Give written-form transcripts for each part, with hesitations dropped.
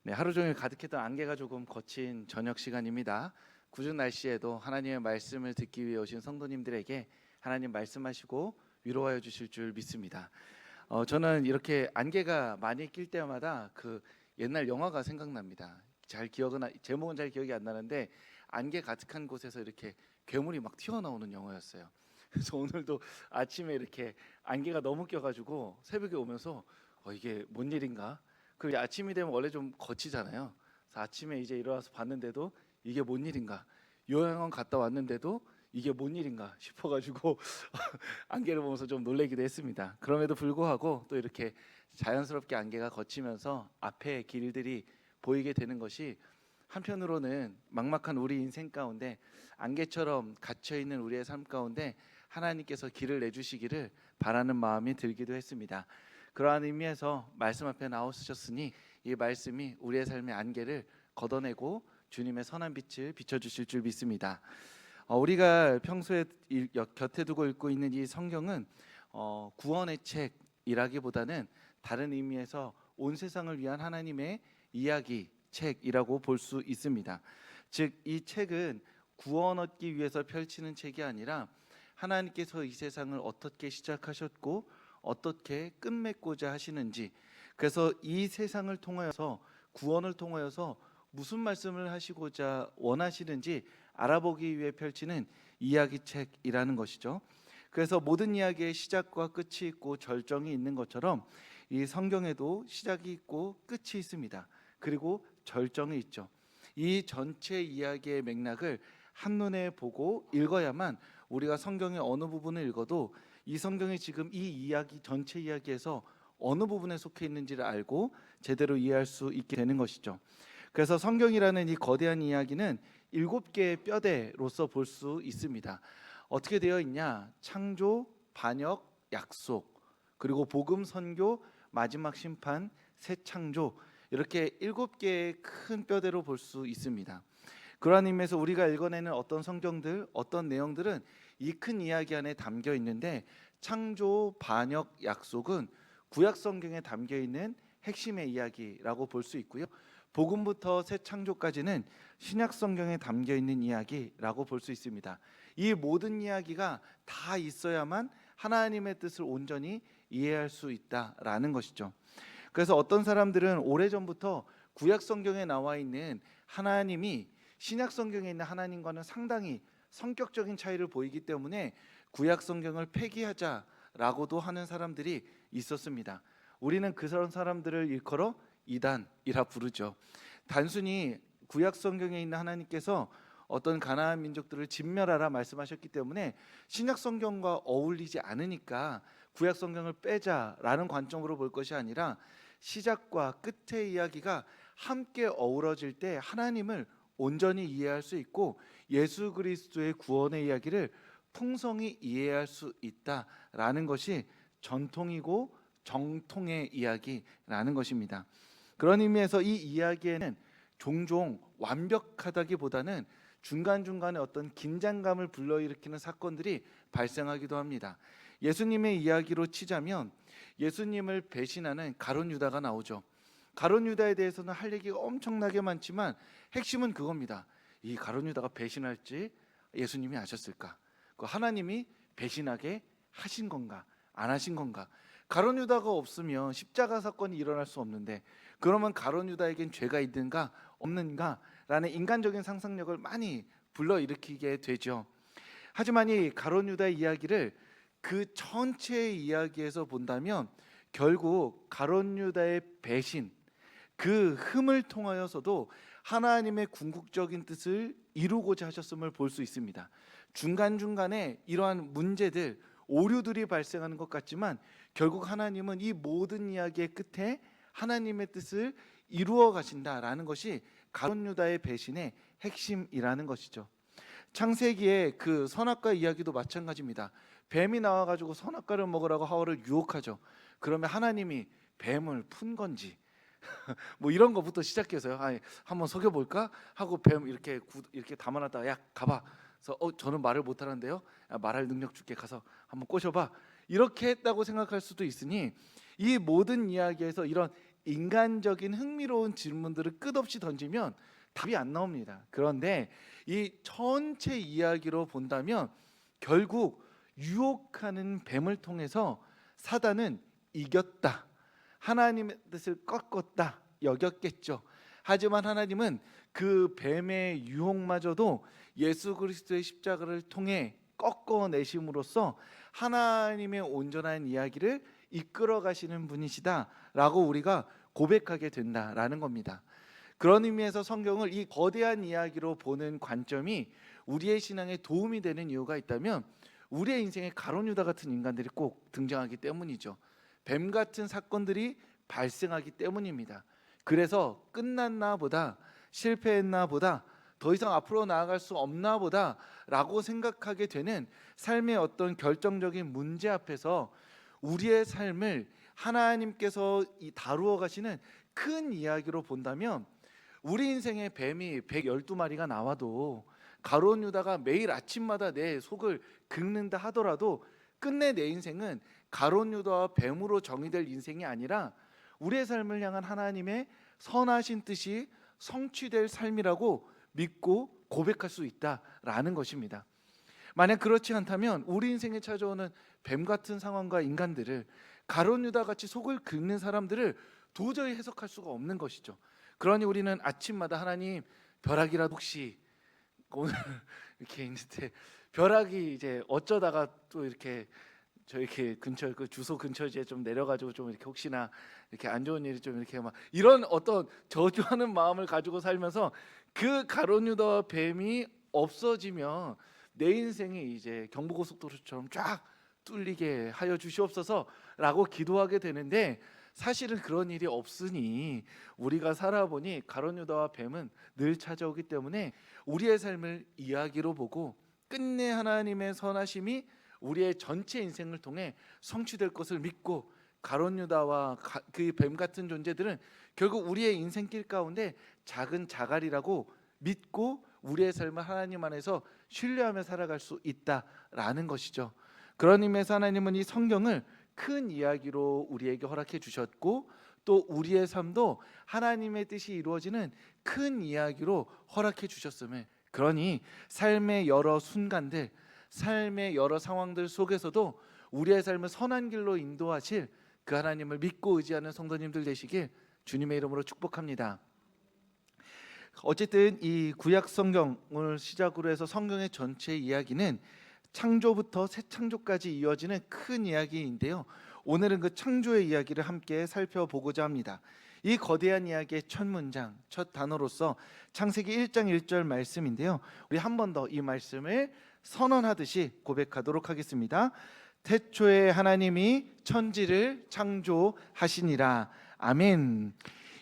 네, 하루 종일 가득했던 안개가 조금 거친 저녁 시간입니다. 궂은 날씨에도 하나님의 말씀을 듣기 위해 오신 성도님들에게 하나님 말씀하시고 위로하여 주실 줄 믿습니다. 저는 이렇게 안개가 많이 낄 때마다 그 옛날 영화가 생각납니다. 제목은 잘 기억이 안 나는데 안개 가득한 곳에서 이렇게 괴물이 막 튀어나오는 영화였어요. 그래서 오늘도 아침에 이렇게 안개가 너무 껴가지고 새벽에 오면서 이게 뭔 일인가? 그 아침이 되면 원래 좀 거치잖아요. 그래서 아침에 이제 일어나서 봤는데도 이게 뭔 일인가? 요양원 갔다 왔는데도 이게 뭔 일인가 싶어가지고 안개를 보면서 좀 놀래기도 했습니다. 그럼에도 불구하고 또 이렇게 자연스럽게 안개가 거치면서 앞에 길들이 보이게 되는 것이 한편으로는 막막한 우리 인생 가운데 안개처럼 갇혀 있는 우리의 삶 가운데 하나님께서 길을 내주시기를 바라는 마음이 들기도 했습니다. 그러한 의미에서 말씀 앞에 나오셨으니 이 말씀이 우리의 삶의 안개를 걷어내고 주님의 선한 빛을 비춰주실 줄 믿습니다. 우리가 평소에 곁에 두고 읽고 있는 이 성경은 구원의 책이라기보다는 다른 의미에서 온 세상을 위한 하나님의 이야기 책이라고 볼 수 있습니다. 즉 이 책은 구원 얻기 위해서 펼치는 책이 아니라 하나님께서 이 세상을 어떻게 시작하셨고 어떻게 끝맺고자 하시는지, 그래서 이 세상을 통하여서 구원을 통하여서 무슨 말씀을 하시고자 원하시는지 알아보기 위해 펼치는 이야기책이라는 것이죠. 그래서 모든 이야기의 시작과 끝이 있고 절정이 있는 것처럼 이 성경에도 시작이 있고 끝이 있습니다. 그리고 절정이 있죠. 이 전체 이야기의 맥락을 한눈에 보고 읽어야만 우리가 성경의 어느 부분을 읽어도 이 성경이 지금 이 이야기 전체 이야기에서 어느 부분에 속해 있는지를 알고 제대로 이해할 수 있게 되는 것이죠. 그래서 성경이라는 이 거대한 이야기는 7개의 뼈대로서 볼 수 있습니다. 어떻게 되어 있냐? 창조, 반역, 약속, 그리고 복음, 선교, 마지막 심판, 새 창조, 이렇게 7개의 큰 뼈대로 볼 수 있습니다. 그러한 의미에서 우리가 읽어내는 어떤 성경들, 어떤 내용들은 이 큰 이야기 안에 담겨 있는데, 창조, 반역, 약속은 구약 성경에 담겨 있는 핵심의 이야기라고 볼 수 있고요. 복음부터 새 창조까지는 신약 성경에 담겨 있는 이야기라고 볼 수 있습니다. 이 모든 이야기가 다 있어야만 하나님의 뜻을 온전히 이해할 수 있다라는 것이죠. 그래서 어떤 사람들은 오래전부터 구약 성경에 나와 있는 하나님이 신약 성경에 있는 하나님과는 상당히 성격적인 차이를 보이기 때문에 구약 성경을 폐기하자라고도 하는 사람들이 있었습니다. 우리는 그런 사람들을 일컬어 이단이라 부르죠. 단순히 구약 성경에 있는 하나님께서 어떤 가나안 민족들을 진멸하라 말씀하셨기 때문에 신약 성경과 어울리지 않으니까 구약 성경을 빼자라는 관점으로 볼 것이 아니라 시작과 끝의 이야기가 함께 어우러질 때 하나님을 온전히 이해할 수 있고 예수 그리스도의 구원의 이야기를 풍성히 이해할 수 있다라는 것이 전통이고 정통의 이야기라는 것입니다. 그런 의미에서 이 이야기에는 종종 완벽하다기보다는 중간중간에 어떤 긴장감을 불러일으키는 사건들이 발생하기도 합니다. 예수님의 이야기로 치자면 예수님을 배신하는 가룟 유다가 나오죠. 가룟 유다에 대해서는 할 얘기가 엄청나게 많지만 핵심은 그겁니다. 이 가룟 유다가 배신할지 예수님이 아셨을까? 그 하나님이 배신하게 하신 건가 안 하신 건가? 가룟 유다가 없으면 십자가 사건이 일어날 수 없는데, 그러면 가룟 유다에겐 죄가 있는가 없는가라는 인간적인 상상력을 많이 불러일으키게 되죠. 하지만 이 가룟 유다의 이야기를 그 전체의 이야기에서 본다면 결국 가룟 유다의 배신, 그 흠을 통하여서도 하나님의 궁극적인 뜻을 이루고자 하셨음을 볼 수 있습니다. 중간중간에 이러한 문제들, 오류들이 발생하는 것 같지만 결국 하나님은 이 모든 이야기의 끝에 하나님의 뜻을 이루어 가신다라는 것이 가룟 유다의 배신의 핵심이라는 것이죠. 창세기의 그 선악과 이야기도 마찬가지입니다. 뱀이 나와가지고 선악과를 먹으라고 하와를 유혹하죠. 그러면 하나님이 뱀을 푼 건지 뭐 이런 거부터 시작해서요. 한번 속여볼까 하고 뱀 이렇게 담아놨다가 야 가봐. 그래서 저는 말을 못하는데요. 말할 능력 줄게, 가서 한번 꼬셔봐. 이렇게 했다고 생각할 수도 있으니 이 모든 이야기에서 이런 인간적인 흥미로운 질문들을 끝없이 던지면 답이 안 나옵니다. 그런데 이 전체 이야기로 본다면 결국 유혹하는 뱀을 통해서 사단은 이겼다, 하나님의 뜻을 꺾었다 여겼겠죠. 하지만 하나님은 그 뱀의 유혹마저도 예수 그리스도의 십자가를 통해 꺾어내심으로써 하나님의 온전한 이야기를 이끌어 가시는 분이시다라고 우리가 고백하게 된다라는 겁니다. 그런 의미에서 성경을 이 거대한 이야기로 보는 관점이 우리의 신앙에 도움이 되는 이유가 있다면 우리의 인생에 가룟 유다 같은 인간들이 꼭 등장하기 때문이죠. 뱀 같은 사건들이 발생하기 때문입니다. 그래서 끝났나 보다, 실패했나 보다, 더 이상 앞으로 나아갈 수 없나 보다 라고 생각하게 되는 삶의 어떤 결정적인 문제 앞에서 우리의 삶을 하나님께서 다루어 가시는 큰 이야기로 본다면 우리 인생에 뱀이 112마리가 나와도 가룟 유다가 매일 아침마다 내 속을 긁는다 하더라도 끝내 내 인생은 가룟 유다와 뱀으로 정의될 인생이 아니라 우리의 삶을 향한 하나님의 선하신 뜻이 성취될 삶이라고 믿고 고백할 수 있다라는 것입니다. 만약 그렇지 않다면 우리 인생에 찾아오는 뱀 같은 상황과 인간들을, 가룟 유다 같이 속을 긁는 사람들을 도저히 해석할 수가 없는 것이죠. 그러니 우리는 아침마다 하나님, 벼락이라도 혹시 오늘 이렇게 있는데 벼락이 이제 어쩌다가 또 이렇게 저희 근처 그 주소 근처에 좀 내려가지고 좀 이렇게 혹시나 이렇게 안 좋은 일이 좀 이렇게 막 이런 어떤 저주하는 마음을 가지고 살면서 그 가룟 유다와 뱀이 없어지면 내 인생이 이제 경부고속도로처럼 쫙 뚫리게 하여 주시옵소서라고 기도하게 되는데, 사실은 그런 일이 없으니 우리가 살아보니 가룟 유다와 뱀은 늘 찾아오기 때문에 우리의 삶을 이야기로 보고 끝내 하나님의 선하심이 우리의 전체 인생을 통해 성취될 것을 믿고, 가룟 유다와 그 뱀 같은 존재들은 결국 우리의 인생길 가운데 작은 자갈이라고 믿고 우리의 삶을 하나님 안에서 신뢰하며 살아갈 수 있다라는 것이죠. 그런 의미에서 하나님은 이 성경을 큰 이야기로 우리에게 허락해 주셨고, 또 우리의 삶도 하나님의 뜻이 이루어지는 큰 이야기로 허락해 주셨음을, 그러니 삶의 여러 순간들, 삶의 여러 상황들 속에서도 우리의 삶을 선한 길로 인도하실 그 하나님을 믿고 의지하는 성도님들 되시길 주님의 이름으로 축복합니다. 어쨌든 이 구약 성경을 시작으로 해서 성경의 전체 이야기는 창조부터 새 창조까지 이어지는 큰 이야기인데요, 오늘은 그 창조의 이야기를 함께 살펴보고자 합니다. 이 거대한 이야기의 첫 문장, 첫 단어로서 창세기 1장 1절 말씀인데요, 우리 한 번 더 이 말씀을 선언하듯이 고백하도록 하겠습니다. 태초에 하나님이 천지를 창조하시니라. 아멘.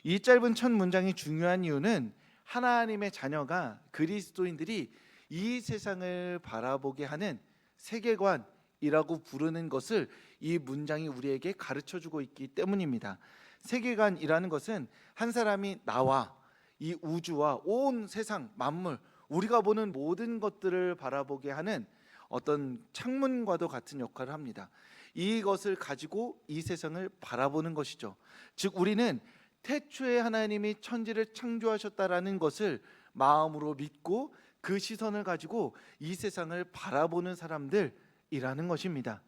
이 짧은 첫 문장이 중요한 이유는 하나님의 자녀가, 그리스도인들이 이 세상을 바라보게 하는 세계관이라고 부르는 것을 이 문장이 우리에게 가르쳐주고 있기 때문입니다. 세계관이라는 것은 한 사람이 나와 이 우주와 온 세상 만물, 우리가 보는 모든 것들을 바라보게 하는 어떤 창문과도 같은 역할을 합니다. 이것을 가지고 이 세상을 바라보는 것이죠. 즉 우리는 태초에 하나님이 천지를 창조하셨다라는 것을 마음으로 믿고 그 시선을 가지고 이 세상을 바라보는 사람들이라는 것입니다.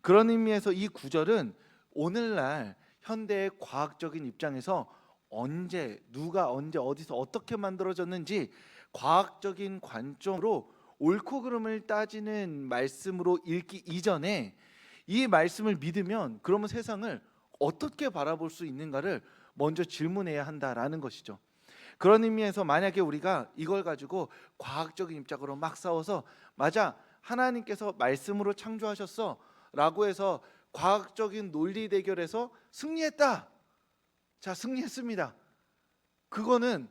그런 의미에서 이 구절은 오늘날 현대의 과학적인 입장에서 언제, 누가 언제, 어디서 어떻게 만들어졌는지 과학적인 관점으로 옳고 그름을 따지는 말씀으로 읽기 이전에 이 말씀을 믿으면 그러면 세상을 어떻게 바라볼 수 있는가를 먼저 질문해야 한다라는 것이죠. 그런 의미에서 만약에 우리가 이걸 가지고 과학적인 입장으로 막 싸워서 맞아, 하나님께서 말씀으로 창조하셨어 라고 해서 과학적인 논리 대결에서 승리했다, 자 승리했습니다, 그거는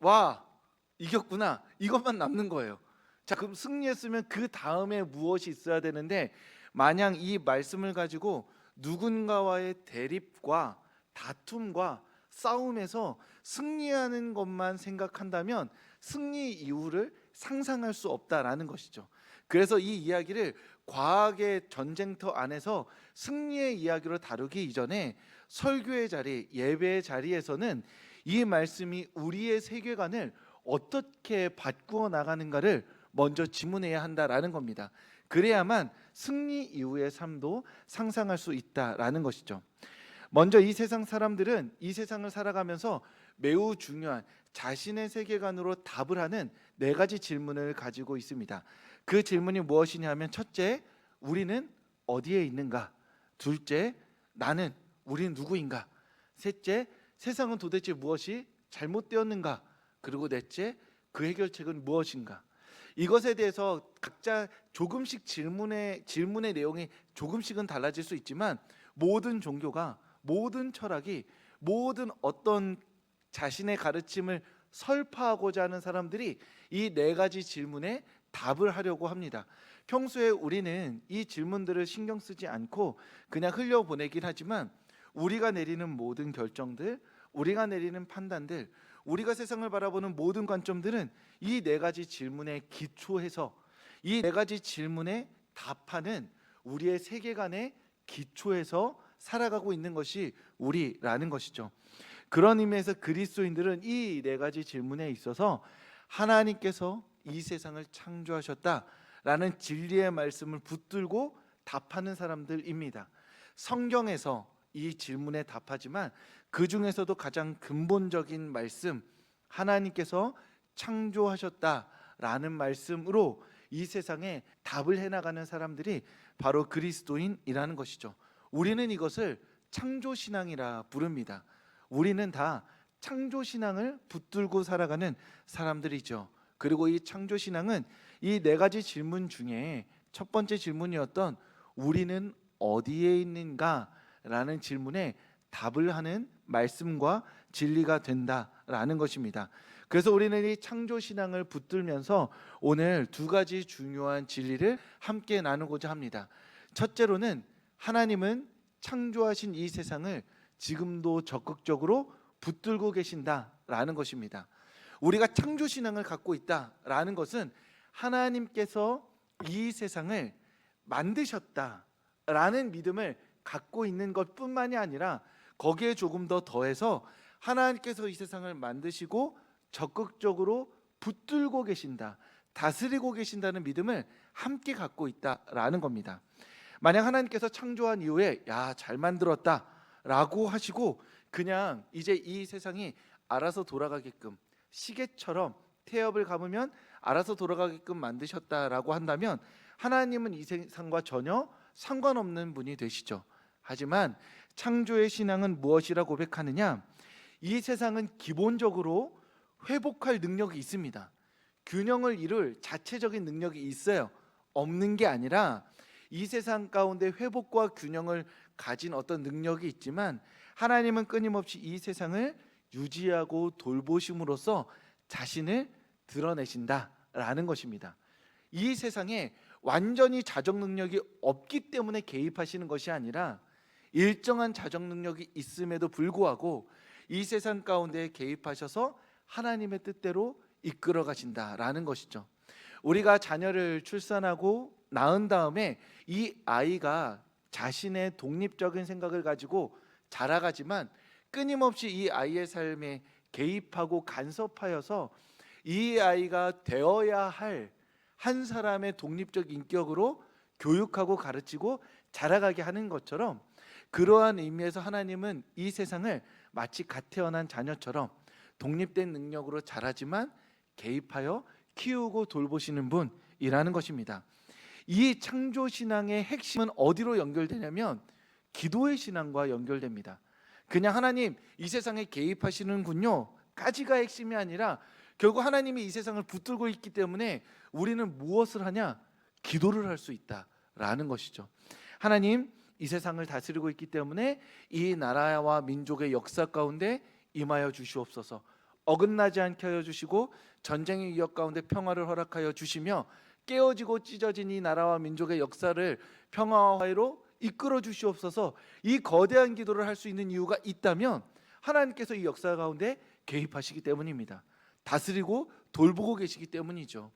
와 이겼구나, 이것만 남는 거예요. 자 그럼 승리했으면 그 다음에 무엇이 있어야 되는데, 마냥 이 말씀을 가지고 누군가와의 대립과 다툼과 싸움에서 승리하는 것만 생각한다면 승리 이유를 상상할 수 없다라는 것이죠. 그래서 이 이야기를 과학의 전쟁터 안에서 승리의 이야기로 다루기 이전에 설교의 자리, 예배의 자리에서는 이 말씀이 우리의 세계관을 어떻게 바꾸어 나가는가를 먼저 질문해야 한다라는 겁니다. 그래야만 승리 이후의 삶도 상상할 수 있다라는 것이죠. 먼저 이 세상 사람들은 이 세상을 살아가면서 매우 중요한 자신의 세계관으로 답을 하는 네 가지 질문을 가지고 있습니다. 그 질문이 무엇이냐 하면, 첫째, 우리는 어디에 있는가? 둘째, 나는, 우리는 누구인가? 셋째, 세상은 도대체 무엇이 잘못되었는가? 그리고 넷째, 그 해결책은 무엇인가? 이것에 대해서 각자 조금씩 질문의 내용이 조금씩은 달라질 수 있지만, 모든 종교가, 모든 철학이, 모든 어떤 자신의 가르침을 설파하고자 하는 사람들이 이 네 가지 질문에 답을 하려고 합니다. 평소에 우리는 이 질문들을 신경 쓰지 않고 그냥 흘려보내긴 하지만, 우리가 내리는 모든 결정들, 우리가 내리는 판단들, 우리가 세상을 바라보는 모든 관점들은 이 네 가지 질문에 기초해서, 이 네 가지 질문에 답하는 우리의 세계관에 기초해서 살아가고 있는 것이 우리라는 것이죠. 그런 의미에서 그리스도인들은 이 네 가지 질문에 있어서 하나님께서 이 세상을 창조하셨다라는 진리의 말씀을 붙들고 답하는 사람들입니다. 성경에서 이 질문에 답하지만 그 중에서도 가장 근본적인 말씀, 하나님께서 창조하셨다라는 말씀으로 이 세상에 답을 해나가는 사람들이 바로 그리스도인이라는 것이죠. 우리는 이것을 창조신앙이라 부릅니다. 우리는 다 창조신앙을 붙들고 살아가는 사람들이죠. 그리고 이 창조신앙은 이 네 가지 질문 중에 첫 번째 질문이었던 우리는 어디에 있는가? 라는 질문에 답을 하는 말씀과 진리가 된다라는 것입니다. 그래서 우리는 이 창조신앙을 붙들면서 오늘 두 가지 중요한 진리를 함께 나누고자 합니다. 첫째로는 하나님은 창조하신 이 세상을 지금도 적극적으로 붙들고 계신다라는 것입니다. 우리가 창조신앙을 갖고 있다라는 것은 하나님께서 이 세상을 만드셨다라는 믿음을 갖고 있는 것뿐만이 아니라, 거기에 조금 더 더해서 하나님께서 이 세상을 만드시고 적극적으로 붙들고 계신다, 다스리고 계신다는 믿음을 함께 갖고 있다라는 겁니다. 만약 하나님께서 창조한 이후에 야, 잘 만들었다 라고 하시고 그냥 이제 이 세상이 알아서 돌아가게끔, 시계처럼 태엽을 감으면 알아서 돌아가게끔 만드셨다라고 한다면, 하나님은 이 세상과 전혀 상관없는 분이 되시죠. 하지만 창조의 신앙은 무엇이라 고백하느냐? 이 세상은 기본적으로 회복할 능력이 있습니다. 균형을 이룰 자체적인 능력이 있어요. 없는 게 아니라 이 세상 가운데 회복과 균형을 가진 어떤 능력이 있지만, 하나님은 끊임없이 이 세상을 유지하고 돌보심으로써 자신을 드러내신다라는 것입니다. 이 세상에 완전히 자정 능력이 없기 때문에 개입하시는 것이 아니라, 일정한 자정 능력이 있음에도 불구하고 이 세상 가운데 개입하셔서 하나님의 뜻대로 이끌어 가신다라는 것이죠. 우리가 자녀를 출산하고 낳은 다음에 이 아이가 자신의 독립적인 생각을 가지고 자라가지만, 끊임없이 이 아이의 삶에 개입하고 간섭하여서 이 아이가 되어야 할 한 사람의 독립적 인격으로 교육하고 가르치고 자라가게 하는 것처럼, 그러한 의미에서 하나님은 이 세상을 마치 갓 태어난 자녀처럼 독립된 능력으로 자라지만 개입하여 키우고 돌보시는 분이라는 것입니다. 이 창조신앙의 핵심은 어디로 연결되냐면 기도의 신앙과 연결됩니다. 그냥 하나님 이 세상에 개입하시는군요 까지가 핵심이 아니라, 결국 하나님이 이 세상을 붙들고 있기 때문에 우리는 무엇을 하냐? 기도를 할 수 있다라는 것이죠. 하나님 이 세상을 다스리고 있기 때문에 이 나라와 민족의 역사 가운데 임하여 주시옵소서. 어긋나지 않게 하여 주시고 전쟁의 위협 가운데 평화를 허락하여 주시며, 깨어지고 찢어진 이 나라와 민족의 역사를 평화화로 이끌어 주시옵소서. 이 거대한 기도를 할 수 있는 이유가 있다면 하나님께서 이 역사 가운데 개입하시기 때문입니다. 다스리고 돌보고 계시기 때문이죠.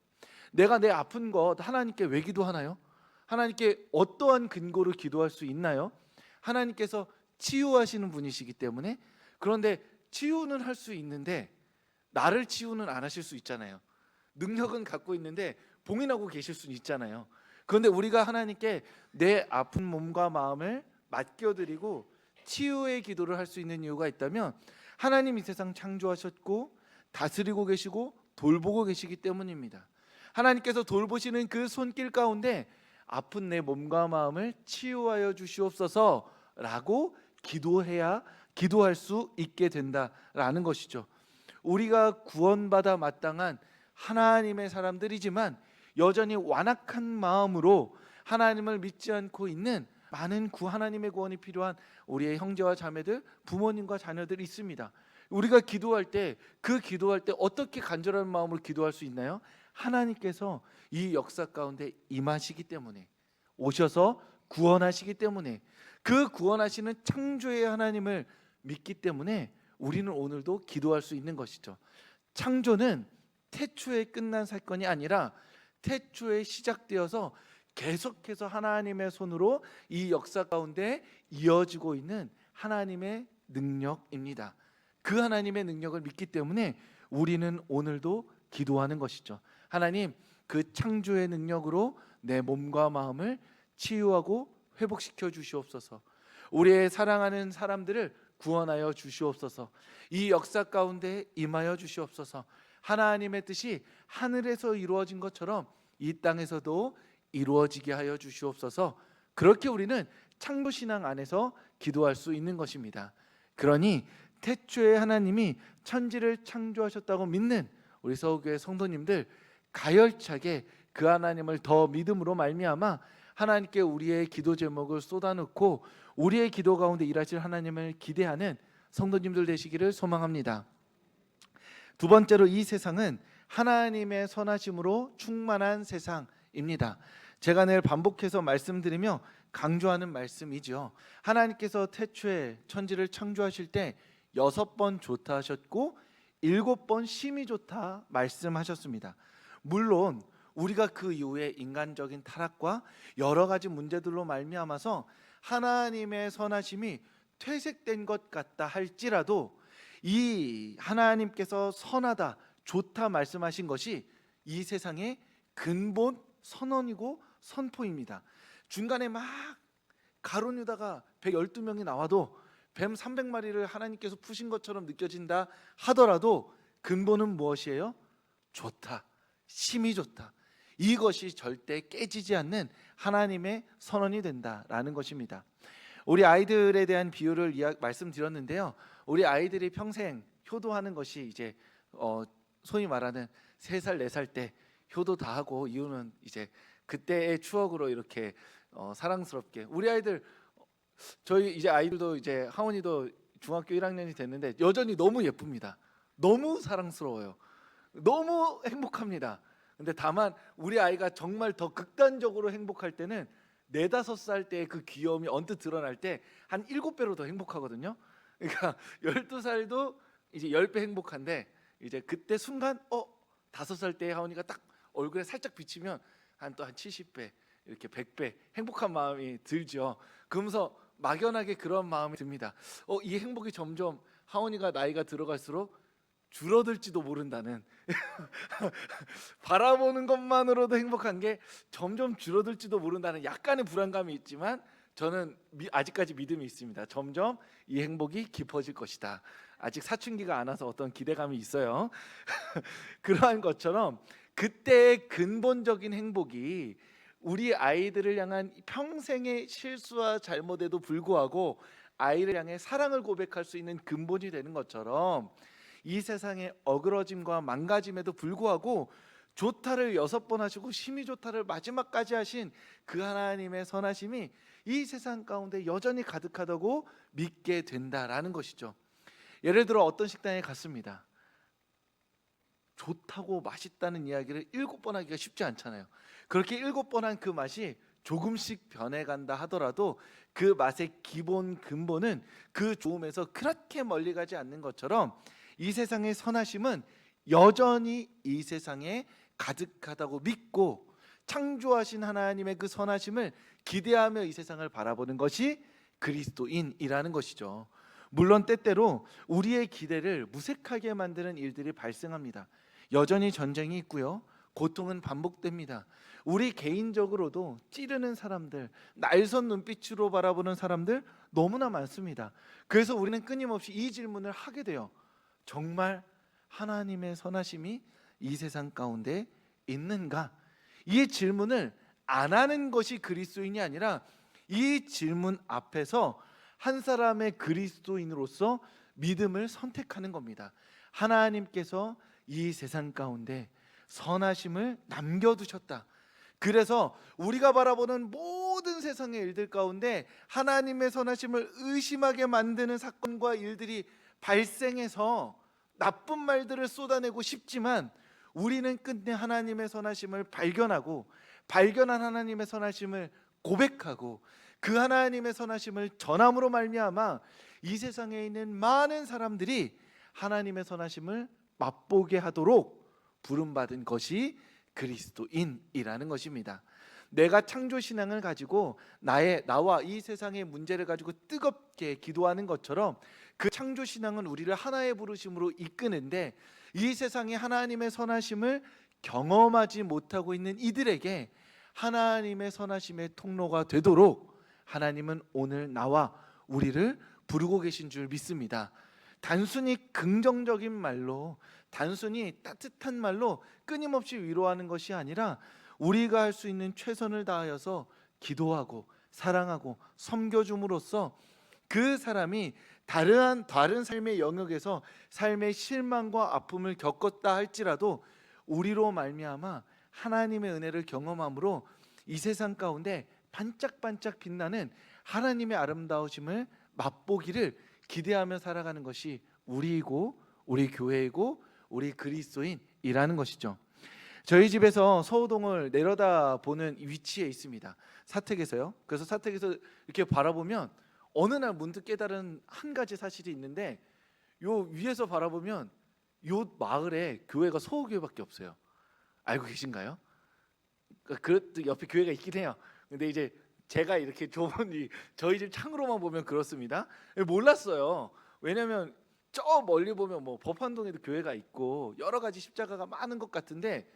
내가 내 아픈 것 하나님께 왜 기도하나요? 하나님께 어떠한 근거로 기도할 수 있나요? 하나님께서 치유하시는 분이시기 때문에. 그런데 치유는 할 수 있는데 나를 치유는 안 하실 수 있잖아요. 능력은 갖고 있는데 봉인하고 계실 수는 있잖아요. 그런데 우리가 하나님께 내 아픈 몸과 마음을 맡겨드리고 치유의 기도를 할 수 있는 이유가 있다면, 하나님 이 세상 창조하셨고 다스리고 계시고 돌보고 계시기 때문입니다. 하나님께서 돌보시는 그 손길 가운데 아픈 내 몸과 마음을 치유하여 주시옵소서라고 기도할 수 있게 된다라는 것이죠. 우리가 구원받아 마땅한 하나님의 사람들이지만 여전히 완악한 마음으로 하나님을 믿지 않고 있는 많은 하나님의 구원이 필요한 우리의 형제와 자매들, 부모님과 자녀들이 있습니다. 우리가 기도할 때 어떻게 간절한 마음으로 기도할 수 있나요? 하나님께서 이 역사 가운데 임하시기 때문에, 오셔서 구원하시기 때문에, 그 구원하시는 창조의 하나님을 믿기 때문에 우리는 오늘도 기도할 수 있는 것이죠. 창조는 태초에 끝난 사건이 아니라 태초에 시작되어서 계속해서 하나님의 손으로 이 역사 가운데 이어지고 있는 하나님의 능력입니다. 그 하나님의 능력을 믿기 때문에 우리는 오늘도 기도하는 것이죠. 하나님, 그 창조의 능력으로 내 몸과 마음을 치유하고 회복시켜 주시옵소서. 우리의 사랑하는 사람들을 구원하여 주시옵소서. 이 역사 가운데 임하여 주시옵소서. 하나님의 뜻이 하늘에서 이루어진 것처럼 이 땅에서도 이루어지게 하여 주시옵소서. 그렇게 우리는 창조신앙 안에서 기도할 수 있는 것입니다. 그러니 태초에 하나님이 천지를 창조하셨다고 믿는 우리 서울교회 성도님들, 가열차게 그 하나님을 더 믿음으로 말미암아 하나님께 우리의 기도 제목을 쏟아놓고 우리의 기도 가운데 일하실 하나님을 기대하는 성도님들 되시기를 소망합니다. 두 번째로, 이 세상은 하나님의 선하심으로 충만한 세상입니다. 제가 늘 반복해서 말씀드리며 강조하는 말씀이죠. 하나님께서 태초에 천지를 창조하실 때 6번 좋다 하셨고 7번 심히 좋다 말씀하셨습니다. 물론 우리가 그 이후에 인간적인 타락과 여러 가지 문제들로 말미암아서 하나님의 선하심이 퇴색된 것 같다 할지라도, 이 하나님께서 선하다, 좋다 말씀하신 것이 이 세상의 근본 선언이고 선포입니다. 중간에 막 가룟 유다가 112명이 나와도 뱀 300마리를 하나님께서 푸신 것처럼 느껴진다 하더라도 근본은 무엇이에요? 좋다, 심히 좋다. 이것이 절대 깨지지 않는 하나님의 선언이 된다라는 것입니다. 우리 아이들에 대한 비유를 말씀드렸는데요. 우리 아이들이 평생 효도하는 것이 이제 소위 말하는 3살, 4살 때 효도 다 하고, 이유는 이제 그때의 추억으로 이렇게 사랑스럽게 우리 아이들, 저희 이제 아이들도 이제 하원이도 중학교 1학년이 됐는데 여전히 너무 예쁩니다. 너무 사랑스러워요. 너무 행복합니다. 근데 다만 우리 아이가 정말 더 극단적으로 행복할 때는 4, 5살 때의 그 귀여움이 언뜻 드러날 때 한 7배로 더 행복하거든요. 그러니까 12살도 이제 10배 행복한데, 이제 그때 순간 5살 때의 하원이가 딱 얼굴에 살짝 비치면 한 70배, 이렇게 100배 행복한 마음이 들죠. 그러면서 막연하게 그런 마음이 듭니다. 이 행복이 점점 하원이가 나이가 들어갈수록 줄어들지도 모른다는 바라보는 것만으로도 행복한 게 점점 줄어들지도 모른다는 약간의 불안감이 있지만, 저는 아직까지 믿음이 있습니다. 점점 이 행복이 깊어질 것이다. 아직 사춘기가 안 와서 어떤 기대감이 있어요. 그러한 것처럼 그때의 근본적인 행복이 우리 아이들을 향한 평생의 실수와 잘못에도 불구하고 아이를 향해 사랑을 고백할 수 있는 근본이 되는 것처럼, 이 세상의 어그러짐과 망가짐에도 불구하고 좋다를 6번 하시고 심히 좋다를 마지막까지 하신 그 하나님의 선하심이 이 세상 가운데 여전히 가득하다고 믿게 된다라는 것이죠. 예를 들어 어떤 식당에 갔습니다. 좋다고 맛있다는 이야기를 7번 하기가 쉽지 않잖아요. 그렇게 7번 한 그 맛이 조금씩 변해간다 하더라도 그 맛의 기본 근본은 그 좋음에서 그렇게 멀리 가지 않는 것처럼, 이 세상의 선하심은 여전히 이 세상에 가득하다고 믿고 창조하신 하나님의 그 선하심을 기대하며 이 세상을 바라보는 것이 그리스도인이라는 것이죠. 물론 때때로 우리의 기대를 무색하게 만드는 일들이 발생합니다. 여전히 전쟁이 있고요. 고통은 반복됩니다. 우리 개인적으로도 찌르는 사람들, 날선 눈빛으로 바라보는 사람들 너무나 많습니다. 그래서 우리는 끊임없이 이 질문을 하게 돼요. 정말 하나님의 선하심이 이 세상 가운데 있는가? 이 질문을 안 하는 것이 그리스도인이 아니라 이 질문 앞에서 한 사람의 그리스도인으로서 믿음을 선택하는 겁니다. 하나님께서 이 세상 가운데 선하심을 남겨두셨다. 그래서 우리가 바라보는 모든 세상의 일들 가운데 하나님의 선하심을 의심하게 만드는 사건과 일들이 발생해서 나쁜 말들을 쏟아내고 싶지만 우리는 끝내 하나님의 선하심을 발견하고 발견한 하나님의 선하심을 고백하고 그 하나님의 선하심을 전함으로 말미암아 이 세상에 있는 많은 사람들이 하나님의 선하심을 맛보게 하도록 부름받은 것이 그리스도인이라는 것입니다. 내가 창조 신앙을 가지고 나와 이 세상의 문제를 가지고 뜨겁게 기도하는 것처럼 그 창조 신앙은 우리를 하나의 부르심으로 이끄는데 이 세상에 하나님의 선하심을 경험하지 못하고 있는 이들에게 하나님의 선하심의 통로가 되도록 하나님은 오늘 나와 우리를 부르고 계신 줄 믿습니다. 단순히 긍정적인 말로, 단순히 따뜻한 말로 끊임없이 위로하는 것이 아니라 우리가 할 수 있는 최선을 다하여서 기도하고 사랑하고 섬겨줌으로써 그 사람이 다른 삶의 영역에서 삶의 실망과 아픔을 겪었다 할지라도 우리로 말미암아 하나님의 은혜를 경험함으로 이 세상 가운데 반짝반짝 빛나는 하나님의 아름다우심을 맛보기를 기대하며 살아가는 것이 우리이고 우리 교회이고 우리 그리스도인이라는 것이죠. 저희 집에서 서호동을 내려다보는 위치에 있습니다. 사택에서요. 그래서 사택에서 이렇게 바라보면 어느 날 문득 깨달은 한 가지 사실이 있는데 요 위에서 바라보면 요 마을에 교회가 서호교회밖에 없어요. 알고 계신가요? 그 옆에 교회가 있긴 해요. 근데 이제 제가 이렇게 좁은 저희 집 창으로만 보면 그렇습니다. 몰랐어요. 왜냐하면 저 멀리 보면 뭐 법한동에도 교회가 있고 여러 가지 십자가가 많은 것 같은데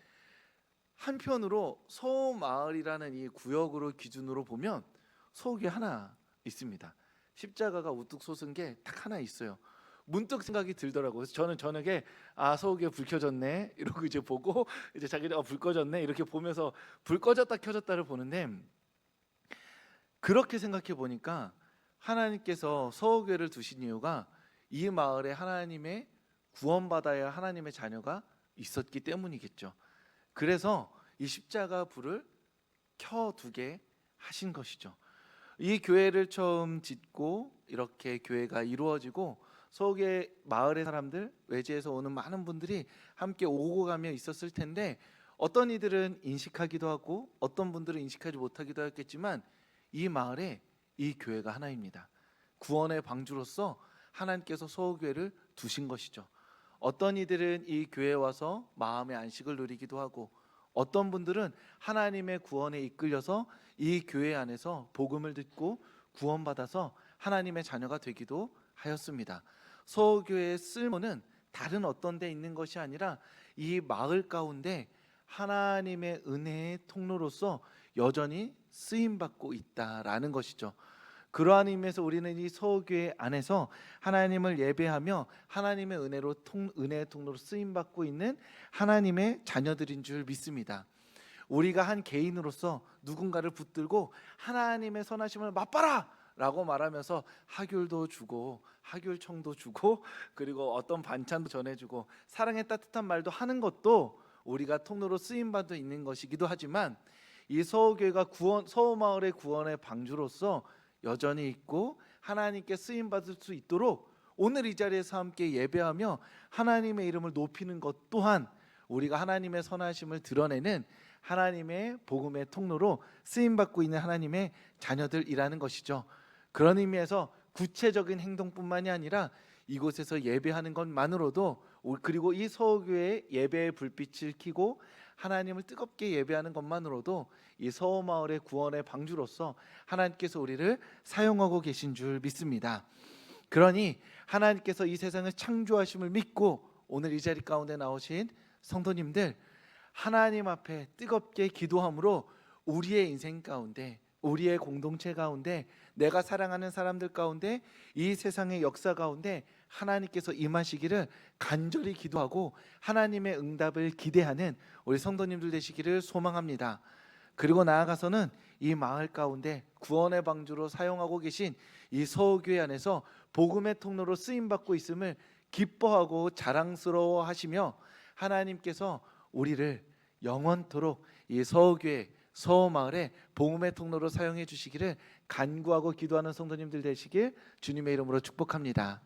한편으로 서마을이라는 이 구역으로 기준으로 보면 서옥이 하나 있습니다. 십자가가 우뚝 솟은 게 딱 하나 있어요. 문득 생각이 들더라고요. 그래서 저는 저녁에 서옥에 불 켜졌네 이러고 이제 보고 이제 자기가 불 꺼졌네 이렇게 보면서 불 꺼졌다 켜졌다를 보는데 그렇게 생각해 보니까 하나님께서 서옥교회를 두신 이유가 이 마을에 하나님의 구원받아야 하나님의 자녀가 있었기 때문이겠죠. 그래서 이 십자가 불을 켜두게 하신 것이죠. 이 교회를 처음 짓고 이렇게 교회가 이루어지고 서옥의 마을의 사람들, 외지에서 오는 많은 분들이 함께 오고 가며 있었을 텐데 어떤 이들은 인식하기도 하고 어떤 분들은 인식하지 못하기도 했겠지만 이 마을에 이 교회가 하나입니다. 구원의 방주로서 하나님께서 서옥교회를 두신 것이죠. 어떤 이들은 이 교회에 와서 마음의 안식을 누리기도 하고 어떤 분들은 하나님의 구원에 이끌려서 이 교회 안에서 복음을 듣고 구원받아서 하나님의 자녀가 되기도 하였습니다. 서옥교회의 쓸모는 다른 어떤 데 있는 것이 아니라 이 마을 가운데 하나님의 은혜의 통로로서 여전히 쓰임받고 있다라는 것이죠. 그러한 의미에서 우리는 이 서옥교회 안에서 하나님을 예배하며 하나님의 은혜의 통로로 쓰임받고 있는 하나님의 자녀들인 줄 믿습니다. 우리가 한 개인으로서 누군가를 붙들고 하나님의 선하심을 맛봐라! 라고 말하면서 하귤도 주고 하귤청도 주고 그리고 어떤 반찬도 전해주고 사랑의 따뜻한 말도 하는 것도 우리가 통로로 쓰임받고 있는 것이기도 하지만 이 서옥교회가 서호마을의 구원의 방주로서 여전히 있고 하나님께 쓰임받을 수 있도록 오늘 이 자리에서 함께 예배하며 하나님의 이름을 높이는 것 또한 우리가 하나님의 선하심을 드러내는 하나님의 복음의 통로로 쓰임받고 있는 하나님의 자녀들이라는 것이죠. 그런 의미에서 구체적인 행동뿐만이 아니라 이곳에서 예배하는 것만으로도 그리고 이 서호교회 예배의 불빛을 켜고 하나님을 뜨겁게 예배하는 것만으로도 이 서호마을의 구원의 방주로서 하나님께서 우리를 사용하고 계신 줄 믿습니다. 그러니 하나님께서 이 세상을 창조하심을 믿고 오늘 이 자리 가운데 나오신 성도님들, 하나님 앞에 뜨겁게 기도함으로 우리의 인생 가운데, 우리의 공동체 가운데, 내가 사랑하는 사람들 가운데, 이 세상의 역사 가운데 하나님께서 임하시기를 간절히 기도하고 하나님의 응답을 기대하는 우리 성도님들 되시기를 소망합니다. 그리고 나아가서는 이 마을 가운데 구원의 방주로 사용하고 계신 이 서호교회 안에서 복음의 통로로 쓰임받고 있음을 기뻐하고 자랑스러워 하시며 하나님께서 우리를 영원토록 이 서호교회, 서호마을의 복음의 통로로 사용해 주시기를 간구하고 기도하는 성도님들 되시길 주님의 이름으로 축복합니다.